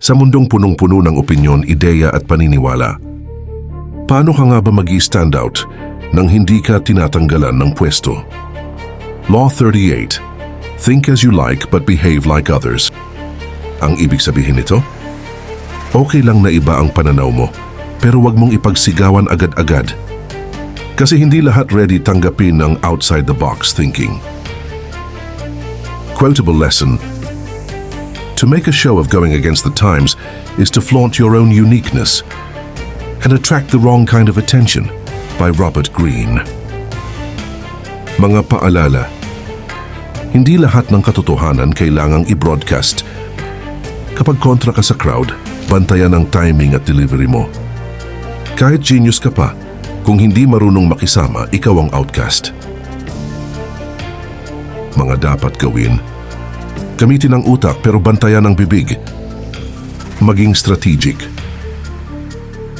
Sa mundong punong-puno ng opinyon, ideya at paniniwala, paano ka nga ba mag-i-stand out nang hindi ka tinatanggalan ng pwesto? Law 38. Think as you like but behave like others. Ang ibig sabihin nito? Okay lang na iba ang pananaw mo, pero wag mong ipagsigawan agad-agad. Kasi hindi lahat ready tanggapin ang outside-the-box thinking. Quotable lesson: to make a show of going against the times is to flaunt your own uniqueness and attract the wrong kind of attention. By Robert Greene. Mga paalala: hindi lahat ng katotohanan kailangang i-broadcast. Kapag kontra ka sa crowd, bantayan ang timing at delivery mo. Kahit genius ka pa, kung hindi marunong makisama, ikaw ang outcast. Mga dapat gawin: gamitin ang utak pero bantayan ang bibig. Maging strategic.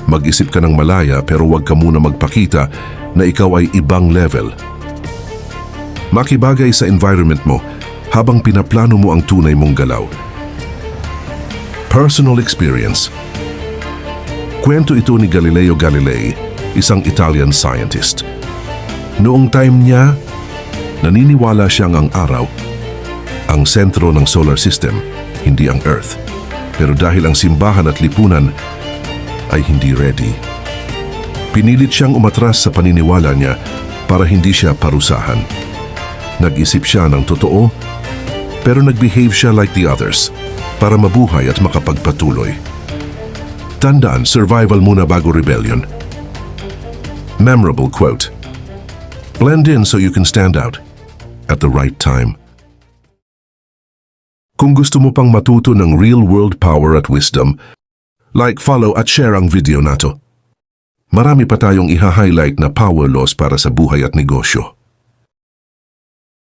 Mag-isip ka ng malaya pero huwag ka muna magpakita na ikaw ay ibang level. Makibagay sa environment mo habang pinaplano mo ang tunay mong galaw. Personal experience. Kwento ito ni Galileo Galilei, isang Italian scientist. Noong time niya, naniniwala siyang ang araw ang sentro ng solar system, hindi ang Earth. Pero dahil ang simbahan at lipunan ay hindi ready, pinilit siyang umatras sa paniniwala niya para hindi siya parusahan. Nag-isip siya ng totoo, pero nag-behave siya like the others para mabuhay at makapagpatuloy. Tandaan, survival muna bago rebellion. Memorable quote: blend in so you can stand out at the right time. Kung gusto mo pang matuto ng real-world power at wisdom, like, follow at share ang video na to. Marami pa tayong iha-highlight na power laws para sa buhay at negosyo.